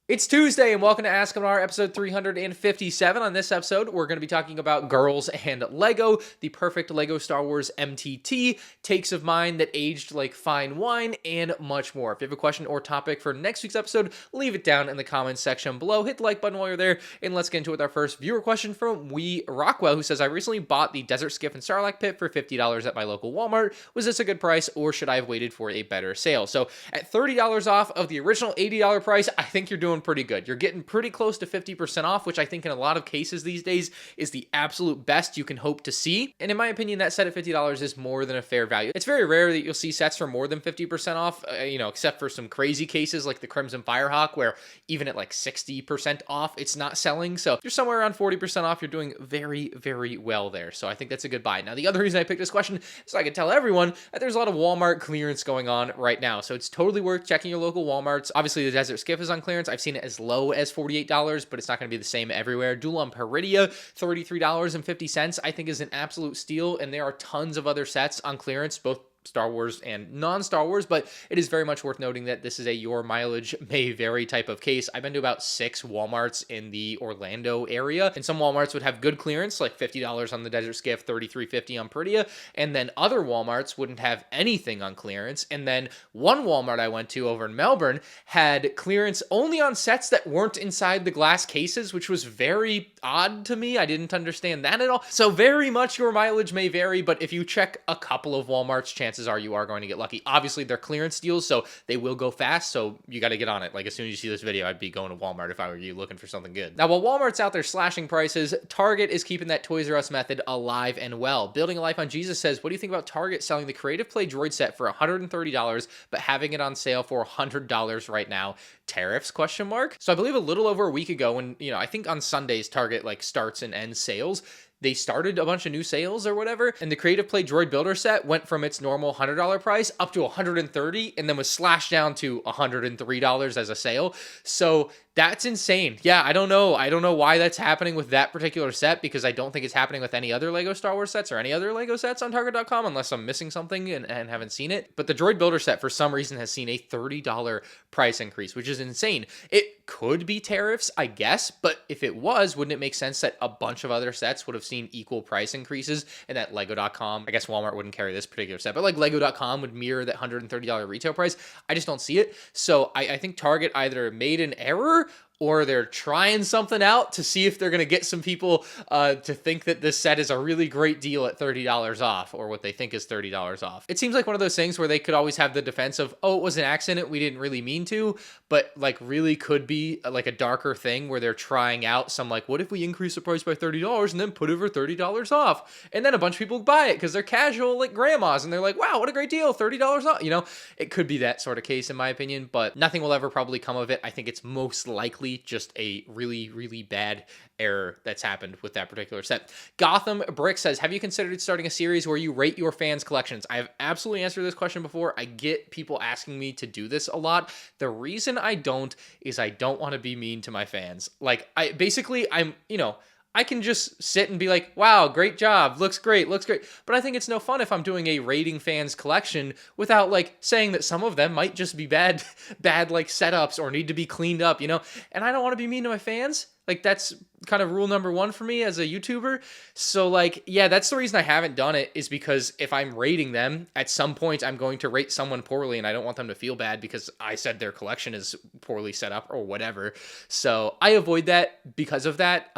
It's Tuesday and welcome to Ask MandR episode 357. On this episode, we're going to be talking about girls and Lego, the perfect Lego Star Wars MTT, takes of mine that aged like fine wine, and much more. If you have a question or topic for next week's episode, leave it down in the comments section below. Hit the like button while you're there, and let's get into it with our first viewer question from We Rockwell, who says, I recently bought the Desert Skiff and Sarlacc pit for $50 at my local Walmart. Was this a good price, or should I have waited for a better sale? So at $30 off of the original $80 price, I think you're doing pretty good. You're getting pretty close to 50% off, which I think in a lot of cases these days is the absolute best you can hope to see. And in my opinion, that set at $50 is more than a fair value. It's very rare that you'll see sets for more than 50% off, except for some crazy cases like the Crimson Firehawk, where even at like 60% off, it's not selling. So if you're somewhere around 40% off, you're doing very, very well there. So I think that's a good buy. Now, the other reason I picked this question is so I can tell everyone that there's a lot of Walmart clearance going on right now. So it's totally worth checking your local Walmarts. Obviously, the Desert Skiff is on clearance. I've seen it as low as $48, but it's not going to be the same everywhere. Dulon Peridia, $33.50, I think is an absolute steal, and there are tons of other sets on clearance, both Star Wars and non-Star Wars, but it is very much worth noting that this is a your mileage may vary type of case. I've been to about 6 Walmarts in the Orlando area, and some Walmarts would have good clearance, like $50 on the Desert Skiff, $33.50 on Peridia, and then other Walmarts wouldn't have anything on clearance. And then one Walmart I went to over in Melbourne had clearance only on sets that weren't inside the glass cases, which was very odd to me. I didn't understand that at all. So very much your mileage may vary, but if you check a couple of Walmarts, chances are you are going to get lucky. Obviously, they're clearance deals, so they will go fast, so you got to get on it. Like, as soon as you see this video, I'd be going to Walmart if I were you looking for something good. Now, while Walmart's out there slashing prices, Target is keeping that Toys R Us method alive and well. Building a Life on Jesus says, what do you think about Target selling the Creative Play droid set for $130, but having it on sale for $100 right now? Tariffs, question mark? So I believe a little over a week ago when, I think on Sundays, Target like starts and ends sales, they started a bunch of new sales or whatever, and the Creative Play Droid Builder set went from its normal $100 price up to $130 and then was slashed down to $103 as a sale. So that's insane. Yeah, I don't know why that's happening with that particular set, because I don't think it's happening with any other Lego Star Wars sets or any other Lego sets on Target.com, unless I'm missing something and haven't seen it. But the Droid Builder set, for some reason, has seen a $30 price increase, which is insane. It could be tariffs, I guess, but if it was, wouldn't it make sense that a bunch of other sets would have seen equal price increases, and that Lego.com, I guess Walmart wouldn't carry this particular set, but like Lego.com would mirror that $130 retail price? I just don't see it. So I think Target either made an error, or they're trying something out to see if they're going to get some people to think that this set is a really great deal at $30 off, or what they think is $30 off. It seems like one of those things where they could always have the defense of, oh, it was an accident, we didn't really mean to, but like really could be like a darker thing where they're trying out some like, what if we increase the price by $30 and then put it for $30 off? And then a bunch of people buy it because they're casual like grandmas and they're like, wow, what a great deal, $30 off. It could be that sort of case in my opinion, but nothing will ever probably come of it. I think it's most likely just a really, really bad error that's happened with that particular set. Gotham Brick says, have you considered starting a series where you rate your fans' collections? I have absolutely answered this question before. I get people asking me to do this a lot. The reason I don't is I don't want to be mean to my fans. Like, I can just sit and be like, wow, great job, looks great. But I think it's no fun if I'm doing a rating fans collection without like saying that some of them might just be bad like setups or need to be cleaned up, and I don't want to be mean to my fans. Like, that's kind of rule number one for me as a YouTuber. So like, yeah, that's the reason I haven't done it, is because if I'm rating them, at some point I'm going to rate someone poorly, and I don't want them to feel bad because I said their collection is poorly set up or whatever. So I avoid that because of that.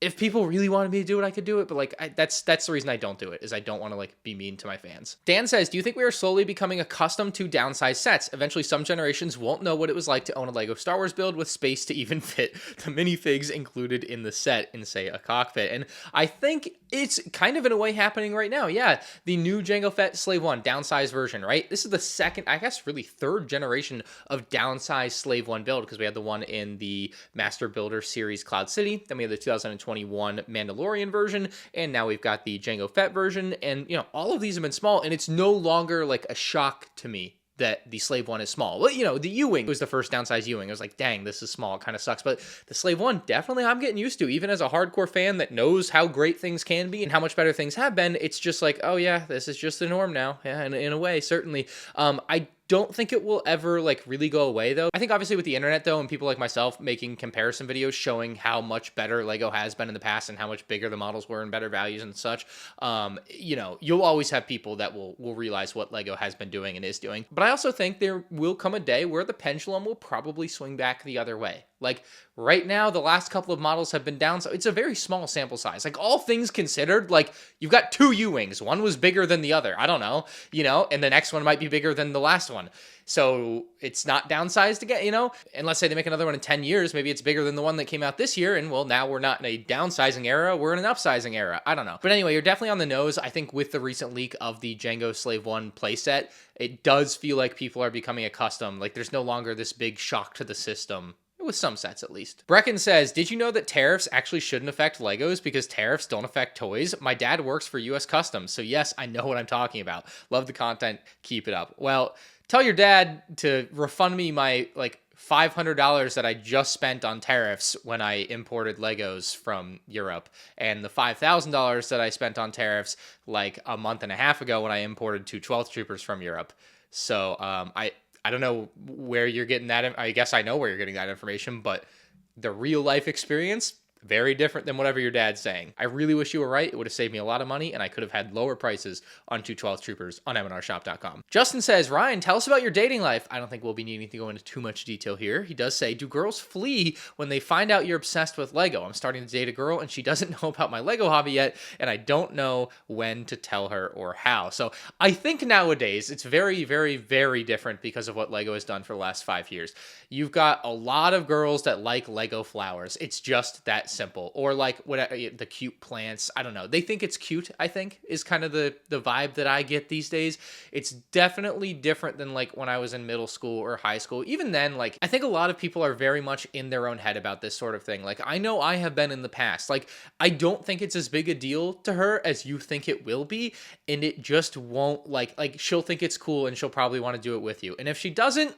If people really wanted me to do it, I could do it, but like that's the reason I don't do it, is I don't want to like be mean to my fans. Dan says, do you think we are slowly becoming accustomed to downsized sets? Eventually some generations won't know what it was like to own a Lego Star Wars build with space to even fit the minifigs included in the set in, say, a cockpit. And I think it's kind of in a way happening right now. Yeah, the new Jango Fett Slave 1 downsized version, right? This is the second, I guess really third generation of downsized Slave 1 build, because we had the one in the Master Builder series Cloud City, then we had the 2021 Mandalorian version, and now we've got the Jango Fett version, and all of these have been small, and it's no longer like a shock to me that the Slave 1 is small. Well, the U-Wing was the first downsized U-Wing. I was like, dang, this is small. It kind of sucks. But the Slave 1, definitely I'm getting used to. Even as a hardcore fan that knows how great things can be and how much better things have been, it's just like, oh yeah, this is just the norm now. Yeah, in a way, certainly. I don't think it will ever like really go away though. I think obviously with the internet though, and people like myself making comparison videos showing how much better Lego has been in the past and how much bigger the models were and better values and such, you know, you'll always have people that will realize what Lego has been doing and is doing. But I also think there will come a day where the pendulum will probably swing back the other way. Like right now, the last couple of models have been down, so it's a very small sample size. Like all things considered, like you've got 2 U-Wings. One was bigger than the other. I don't know, you know, and the next one might be bigger than the last one. So it's not downsized again, you know, and let's say they make another one in 10 years, maybe it's bigger than the one that came out this year. And well, now we're not in a downsizing era, we're in an upsizing era. I don't know. But anyway, you're definitely on the nose. I think with the recent leak of the Django Slave 1 playset, it does feel like people are becoming accustomed. Like there's no longer this big shock to the system. With some sets at least. Brecken says, did you know that tariffs actually shouldn't affect Legos because tariffs don't affect toys? My dad works for US Customs, so yes, I know what I'm talking about. Love the content, keep it up. Well, tell your dad to refund me my like $500 that I just spent on tariffs when I imported Legos from Europe, and the $5,000 that I spent on tariffs like a month and a half ago when I imported 2 12th Troopers from Europe. So I don't know where you're getting that. I guess I know where you're getting that information, but the real life experience, very different than whatever your dad's saying. I really wish you were right. It would have saved me a lot of money, and I could have had lower prices on 2 12th Troopers on MandRshop.com. Justin says, Ryan, tell us about your dating life. I don't think we'll be needing to go into too much detail here. He does say, do girls flee when they find out you're obsessed with Lego? I'm starting to date a girl, and she doesn't know about my Lego hobby yet, and I don't know when to tell her or how. So I think nowadays it's very, very, very different because of what Lego has done for the last 5 years. You've got a lot of girls that like Lego flowers. It's just that simple. Or like what the cute plants. I don't know. They think it's cute, I think, is kind of the vibe that I get these days. It's definitely different than like when I was in middle school or high school. Even then, like I think a lot of people are very much in their own head about this sort of thing. Like I know I have been in the past. Like I don't think it's as big a deal to her as you think it will be. And it just won't like she'll think it's cool and she'll probably want to do it with you. And if she doesn't,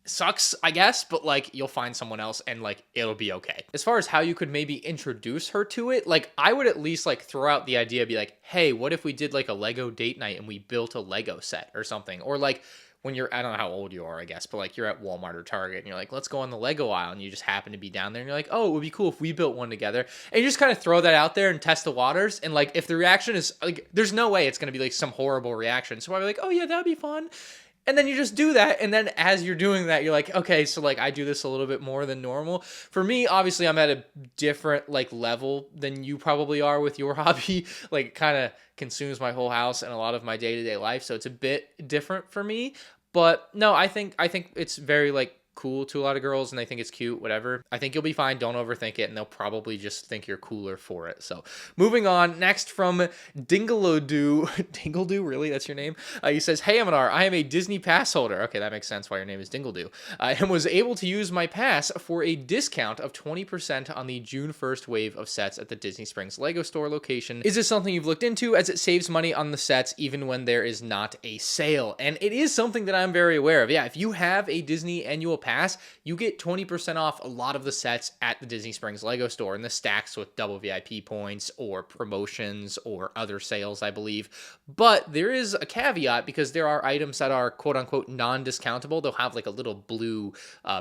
sucks, I guess, but like you'll find someone else and like it'll be okay. As far as how you could maybe introduce her to it, like I would at least like throw out the idea, be like, hey, what if we did like a Lego date night and we built a Lego set or something? Or like when you're, I don't know how old you are, I guess, but like you're at Walmart or Target and you're like, let's go on the Lego aisle, and you just happen to be down there and you're like, oh, it would be cool if we built one together. And you just kind of throw that out there and test the waters. And like if the reaction is like, there's no way it's going to be like some horrible reaction. So I'd be like, oh yeah, that'd be fun. And then you just do that. And then as you're doing that, you're like, okay, so like I do this a little bit more than normal. For me, obviously, I'm at a different like level than you probably are with your hobby. Like it kind of consumes my whole house and a lot of my day-to-day life. So it's a bit different for me. But no, I think it's very like cool to a lot of girls, and they think it's cute, whatever. I think you'll be fine. Don't overthink it, and they'll probably just think you're cooler for it. So moving on, next from Dingledoo. Dingledoo, really? That's your name? He says, hey, MandR, I am a Disney pass holder. Okay, that makes sense why your name is Dingledoo. And was able to use my pass for a discount of 20% on the June 1st wave of sets at the Disney Springs Lego store location. Is this something you've looked into, as it saves money on the sets even when there is not a sale? And it is something that I'm very aware of. Yeah, if you have a Disney annual pass, you get 20% off a lot of the sets at the Disney Springs Lego store, and this stacks with double VIP points or promotions or other sales, I believe. But there is a caveat, because there are items that are quote unquote non-discountable. They'll have like a little blue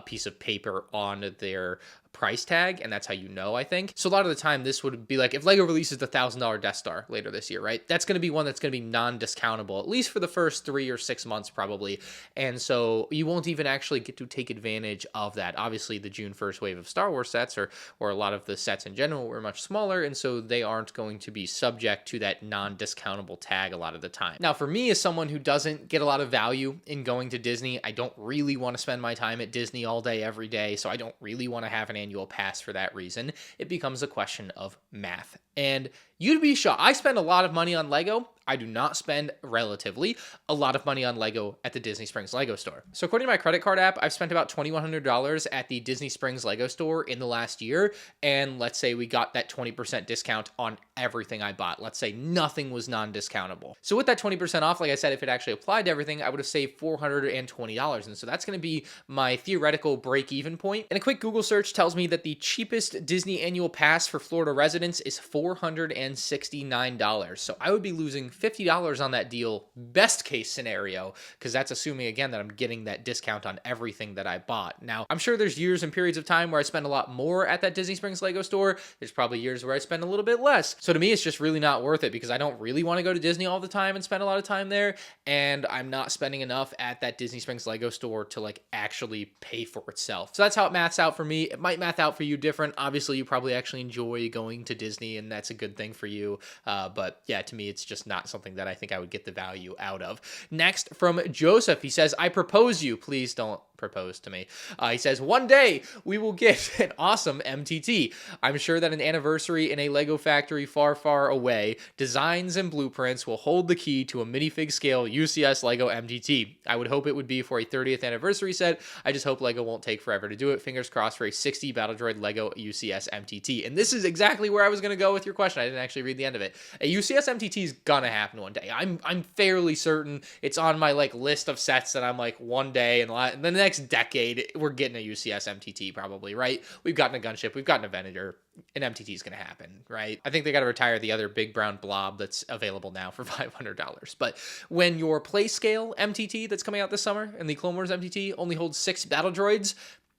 piece of paper on their price tag, and that's how you know, I think. So a lot of the time this would be like if Lego releases the $1,000 Death Star later this year, right? That's going to be one that's going to be non-discountable, at least for the first 3 or 6 months probably. And so you won't even actually get to take advantage of that. Obviously the June 1st wave of Star Wars sets, or a lot of the sets in general, were much smaller, and so they aren't going to be subject to that non-discountable tag a lot of the time. Now for me, as someone who doesn't get a lot of value in going to Disney, I don't really want to spend my time at Disney all day every day, so I don't really want to have an annual pass for that reason. It becomes a question of math. And you'd be shocked. I spend a lot of money on Lego. I do not spend relatively a lot of money on Lego at the Disney Springs Lego store. So according to my credit card app, I've spent about $2,100 at the Disney Springs Lego store in the last year. And let's say we got that 20% discount on everything I bought. Let's say nothing was non-discountable. So with that 20% off, like I said, if it actually applied to everything, I would have saved $420. And so that's going to be my theoretical break-even point. And a quick Google search tells me that the cheapest Disney annual pass for Florida residents is $469. So I would be losing $50 on that deal, best case scenario, because that's assuming, again, that I'm getting that discount on everything that I bought. Now, I'm sure there's years and periods of time where I spend a lot more at that Disney Springs Lego store. There's probably years where I spend a little bit less. So to me, it's just really not worth it because I don't really want to go to Disney all the time and spend a lot of time there, and I'm not spending enough at that Disney Springs Lego store to like actually pay for itself. So that's how it maths out for me. It might math out for you different. Obviously, you probably actually enjoy going to Disney, and that's a good thing for you. But yeah, to me, it's just not something that I think I would get the value out of. Next, from Joseph, he says, I propose you. Please don't propose to me. He says, one day we will get an awesome MTT. I'm sure that an anniversary in a Lego factory far, far away, designs and blueprints will hold the key to a minifig scale UCS Lego MTT. I would hope it would be for a 30th anniversary set. I just hope Lego won't take forever to do it. Fingers crossed for a 60 Battle Droid Lego UCS MTT. And this is exactly where I was going to go with your question. I didn't actually read the end of it. A UCS MTT is gonna happen one day. I'm fairly certain it's on my like list of sets that I'm like one day in the next decade we're getting a UCS MTT probably, right? We've gotten a gunship, we've gotten a Venator. An MTT is going to happen, right? I think they got to retire the other big brown blob that's available now for $500. But when your play scale MTT that's coming out this summer and the Clone Wars MTT only holds 6 battle droids,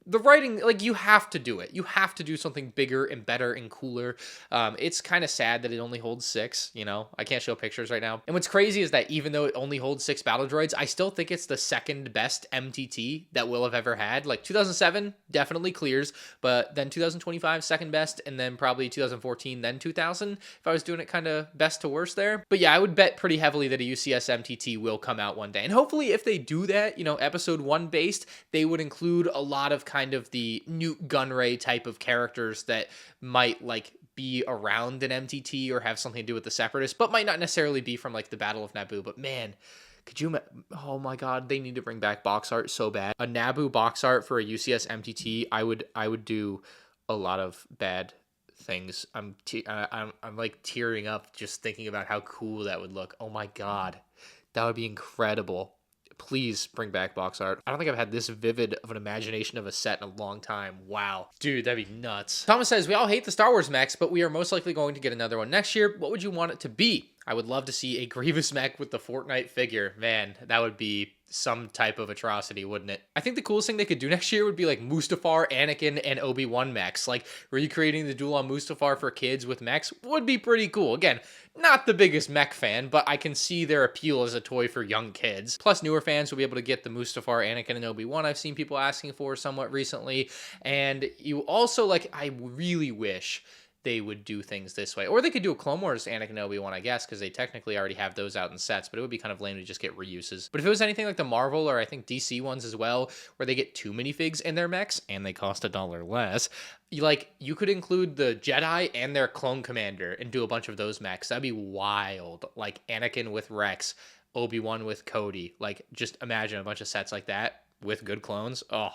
the writing, like, you have to do it. You have to do something bigger and better and cooler. It's kind of sad that it only holds 6, you know? I can't show pictures right now. And what's crazy is that even though it only holds 6 battle droids, I still think it's the second best MTT that we'll have ever had. Like, 2007 definitely clears, but then 2025, second best, and then probably 2014, then 2000, if I was doing it kind of best to worst there. But yeah, I would bet pretty heavily that a UCS MTT will come out one day. And hopefully if they do that, you know, episode 1 based, they would include a lot of kind of the Newt Gunray type of characters that might like be around an MTT or have something to do with the Separatists, but might not necessarily be from like the Battle of Naboo. But man, could you, oh my God, they need to bring back box art so bad. A Naboo box art for a UCS MTT, I would do a lot of bad things. I'm like tearing up just thinking about how cool that would look. Oh my God, that would be incredible. Please bring back box art. I don't think I've had this vivid of an imagination of a set in a long time. Wow. Dude, that'd be nuts. Thomas says, we all hate the Star Wars mechs, but we are most likely going to get another one next year. What would you want it to be? I would love to see a Grievous mech with the Fortnite figure. Man, that would be some type of atrocity, wouldn't it? I think the coolest thing they could do next year would be like Mustafar, Anakin, and Obi-Wan mechs. Like recreating the duel on Mustafar for kids with mechs would be pretty cool. Again, not the biggest mech fan, but I can see their appeal as a toy for young kids. Plus, newer fans will be able to get the Mustafar, Anakin, and Obi-Wan I've seen people asking for somewhat recently. And you also, like, I really wish they would do things this way. Or they could do a Clone Wars Anakin and Obi-Wan, I guess, because they technically already have those out in sets, but it would be kind of lame to just get reuses. But if it was anything like the Marvel or I think DC ones as well, where they get too many figs in their mechs and they cost $1 less, you could include the Jedi and their clone commander and do a bunch of those mechs. That'd be wild. Like Anakin with Rex, Obi-Wan with Cody. Like, just imagine a bunch of sets like that with good clones. Oh,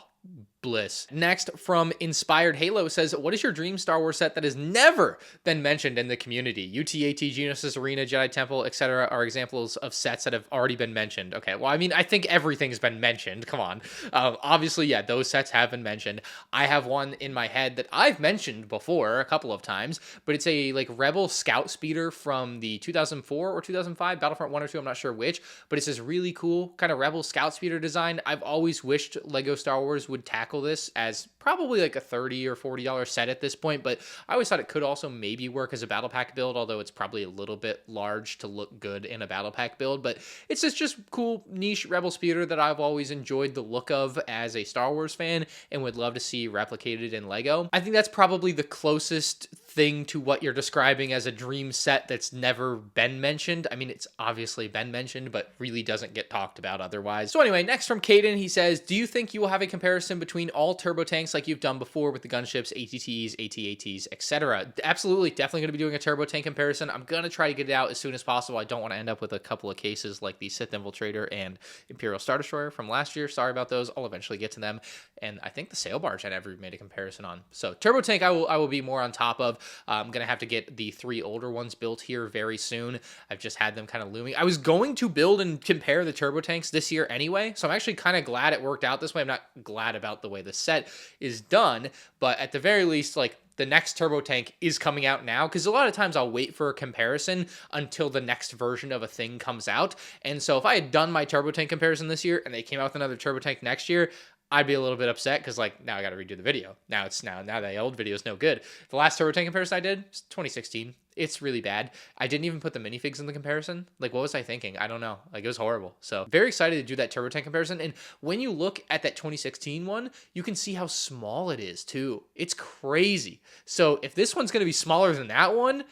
bliss. Next, from Inspired Halo says, what is your dream Star Wars set that has never been mentioned in the community? UTAT, Geonosis Arena, Jedi Temple, etc. are examples of sets that have already been mentioned. Okay, well, I mean, I think everything's been mentioned. Come on. Obviously, yeah, those sets have been mentioned. I have one in my head that I've mentioned before a couple of times, but it's a like Rebel Scout Speeder from the 2004 or 2005 Battlefront 1 or 2, I'm not sure which, but it's this really cool kind of Rebel Scout Speeder design. I've always wished Lego Star Wars would tackle this as probably like a $30 or $40 set at this point, but I always thought it could also maybe work as a battle pack build, although it's probably a little bit large to look good in a battle pack build. But it's just cool niche Rebel Speeder that I've always enjoyed the look of as a Star Wars fan and would love to see replicated in Lego. I think that's probably the closest thing to what you're describing as a dream set that's never been mentioned. I mean, it's obviously been mentioned, but really doesn't get talked about otherwise. So anyway, next from Caden, he says, do you think you will have a comparison between all turbo tanks like you've done before with the gunships, ATTs, AT-ATs, etc.? Absolutely, definitely going to be doing a turbo tank comparison. I'm going to try to get it out as soon as possible. I don't want to end up with a couple of cases like the Sith Infiltrator and Imperial Star Destroyer from last year. Sorry about those. I'll eventually get to them. And I think the Sail Barge I never made a comparison on. So turbo tank I will be more on top of. I'm going to have to get the 3 older ones built here very soon. I've just had them kind of looming. I was going to build and compare the turbo tanks this year anyway, so I'm actually kind of glad it worked out this way. I'm not glad about the way the set is done, but at the very least, like, the next turbo tank is coming out now, because a lot of times I'll wait for a comparison until the next version of a thing comes out. And so if I had done my turbo tank comparison this year and they came out with another turbo tank next year, I'd be a little bit upset because like now I got to redo the video. Now the old video is no good. The last turbo tank comparison I did was 2016. It's really bad. I didn't even put the minifigs in the comparison. Like, what was I thinking? I don't know. Like, it was horrible. So very excited to do that turbo tank comparison. And when you look at that 2016 one, you can see how small it is too. It's crazy. So if this one's going to be smaller than that one,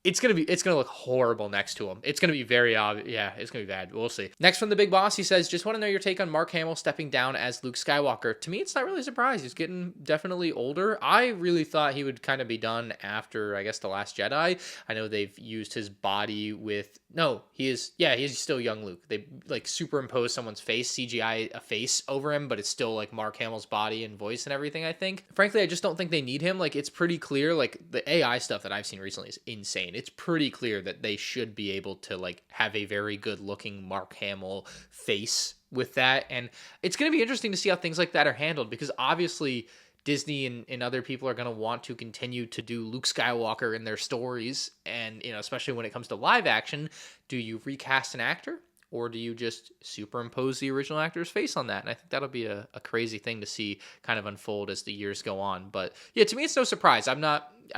it's going to look horrible next to him. It's going to be very obvious. Yeah, it's going to be bad. We'll see. Next from the big boss, he says, just want to know your take on Mark Hamill stepping down as Luke Skywalker. To me, it's not really a surprise. He's getting definitely older. I really thought he would kind of be done after, I guess, The Last Jedi. I know they've used his body with, no, he's still young Luke. They like superimpose someone's face, CGI a face over him, but it's still like Mark Hamill's body and voice and everything, I think. Frankly, I just don't think they need him. Like, it's pretty clear, like the AI stuff that I've seen recently is insane. It's pretty clear that they should be able to like have a very good looking Mark Hamill face with that. And it's going to be interesting to see how things like that are handled, because obviously Disney and other people are going to want to continue to do Luke Skywalker in their stories. And, you know, especially when it comes to live action, do you recast an actor? Or do you just superimpose the original actor's face on that? And I think that'll be a crazy thing to see kind of unfold as the years go on. But yeah, to me, it's no surprise. I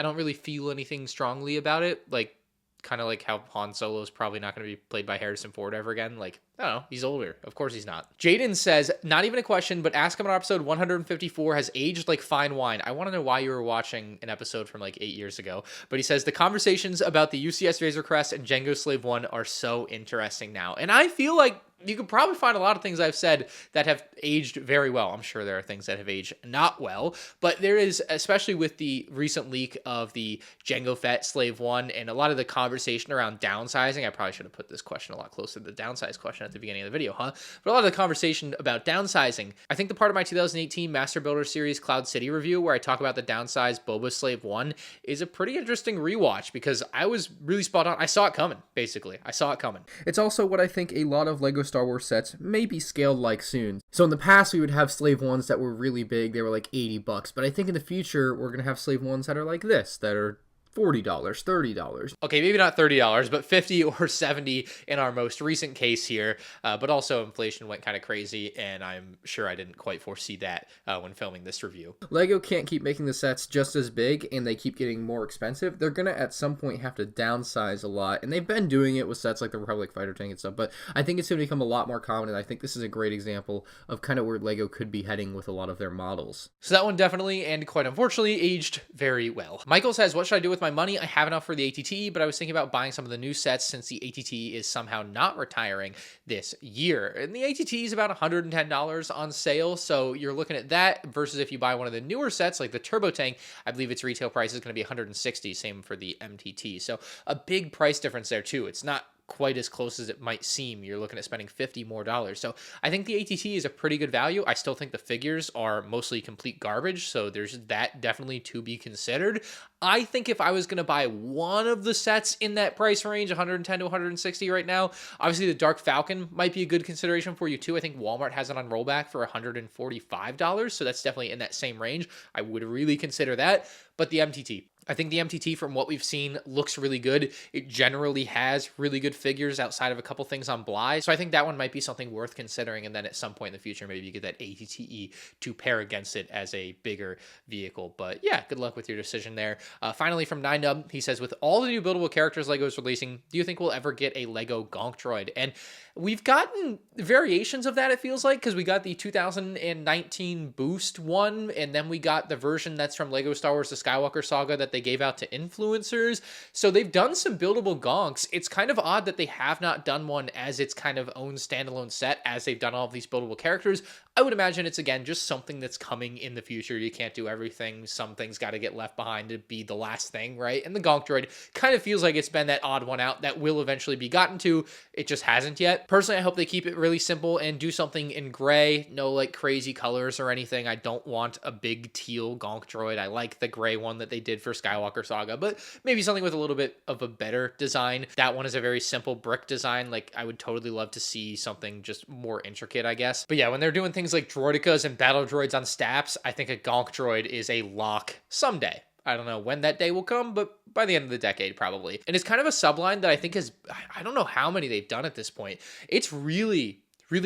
don't really feel anything strongly about it. Like, kind of like how Han Solo is probably not going to be played by Harrison Ford ever again. Like, I don't know. He's older. Of course he's not. Jaden says, not even a question, but Ask Him on episode 154 has aged like fine wine. I want to know why you were watching an episode from like 8 years ago. But he says, the conversations about the UCS Razor Crest and Django Slave 1 are so interesting now. And I feel like you could probably find a lot of things I've said that have aged very well. I'm sure there are things that have aged not well, but there is, especially with the recent leak of the Django Fett Slave 1 and a lot of the conversation around downsizing. I probably should have put this question a lot closer to the downsize question at the beginning of the video, huh? But a lot of the conversation about downsizing. I think the part of my 2018 Master Builder Series Cloud City review where I talk about the downsized Boba Slave 1 is a pretty interesting rewatch, because I was really spot on. I saw it coming, basically. I saw it coming. It's also what I think a lot of LEGO Star Wars sets may be scaled like soon. So in the past, we would have Slave 1s that were really big. They were like $80, but I think in the future, we're going to have Slave 1s that are like this, that are $40, $30. Okay, maybe not $30, but 50 or 70 in our most recent case here. But also inflation went kind of crazy, and I'm sure I didn't quite foresee that when filming this review. LEGO can't keep making the sets just as big, and they keep getting more expensive. They're going to, at some point, have to downsize a lot, and they've been doing it with sets like the Republic Fighter Tank and stuff, but I think it's going to become a lot more common, and I think this is a great example of kind of where LEGO could be heading with a lot of their models. So that one definitely, and quite unfortunately, aged very well. Michael says, what should I do with my money? I have enough for the ATT, but I was thinking about buying some of the new sets since the ATT is somehow not retiring this year. And the ATT is about $110 on sale, so you're looking at that versus if you buy one of the newer sets like the Turbo Tank, I believe its retail price is going to be $160, same for the MTT. So a big price difference there too. It's not quite as close as it might seem. You're looking at spending $50 more. So I think the ATT is a pretty good value. I still think the figures are mostly complete garbage, so there's that definitely to be considered. I think if I was going to buy one of the sets in that price range, 110 to 160 right now, obviously the Dark Falcon might be a good consideration for you too. I think Walmart has it on rollback for $145, so that's definitely in that same range. I would really consider that. But the MTT, I think the MTT, from what we've seen, looks really good. It generally has really good figures outside of a couple things on Bly. So I think that one might be something worth considering. And then at some point in the future, maybe you get that ATTE to pair against it as a bigger vehicle. But yeah, good luck with your decision there. Finally, from 9Dub, he says, with all the new buildable characters LEGO is releasing, do you think we'll ever get a LEGO Gonk Droid? And we've gotten variations of that, it feels like, because we got the 2019 Boost one, and then we got the version that's from LEGO Star Wars The Skywalker Saga that they gave out to influencers. So they've done some buildable Gonks. It's kind of odd that they have not done one as its kind of own standalone set as they've done all of these buildable characters. I would imagine it's, again, just something that's coming in the future. You can't do everything. Some things got to get left behind to be the last thing, right? And the Gonk Droid kind of feels like it's been that odd one out that will eventually be gotten to. It just hasn't yet. Personally, I hope they keep it really simple and do something in gray. No, like, crazy colors or anything. I don't want a big teal Gonk Droid. I like the gray one that they did for Skywalker Saga, but maybe something with a little bit of a better design. That one is a very simple brick design. Like, I would totally love to see something just more intricate, I guess. But yeah, when they're doing things like droidicas and battle droids on staps, I think a Gonk Droid is a lock someday. I don't know when that day will come, but by the end of the decade, probably. And it's kind of a subline that I think is, I don't know how many they've done at this point. It's really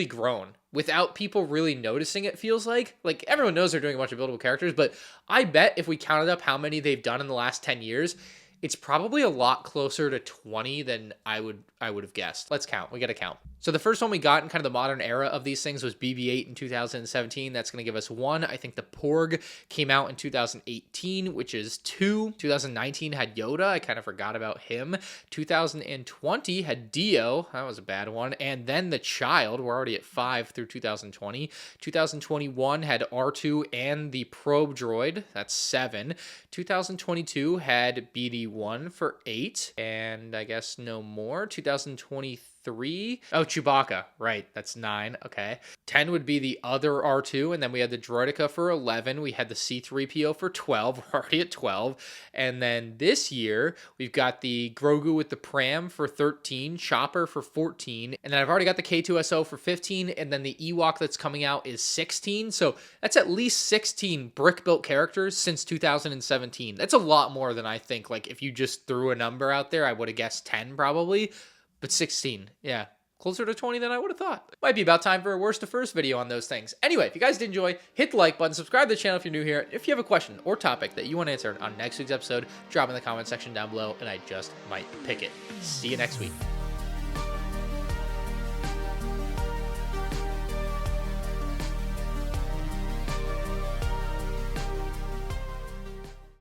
grown without people really noticing, it feels like. Like, everyone knows they're doing a bunch of buildable characters, but I bet if we counted up how many they've done in the last 10 years, it's probably a lot closer to 20 than I would have guessed. Let's count. We got to count. So the first one we got in kind of the modern era of these things was BB-8 in 2017. That's going to give us 1. I think the Porg came out in 2018, which is 2. 2019 had Yoda. I kind of forgot about him. 2020 had Dio. That was a bad one. And then the Child. We're already at 5 through 2020. 2021 had R2 and the Probe Droid. That's 7. 2022 had BD-1 for 8. And I guess no more. 2023. Oh, Chewbacca. Right. That's 9. Okay. 10 would be the other R2. And then we had the Droideka for 11. We had the C-3PO for 12. We're already at 12. And then this year, we've got the Grogu with the Pram for 13. Chopper for 14. And then I've already got the K2SO for 15. And then the Ewok that's coming out is 16. So that's at least 16 brick-built characters since 2017. That's a lot more than I think. Like, if you just threw a number out there, I would have guessed 10 probably. But 16, yeah, closer to 20 than I would have thought. Might be about time for a worst to first video on those things. Anyway, if you guys did enjoy, hit the like button, subscribe to the channel if you're new here. If you have a question or topic that you want answered on next week's episode, drop in the comment section down below, and I just might pick it. See you next week.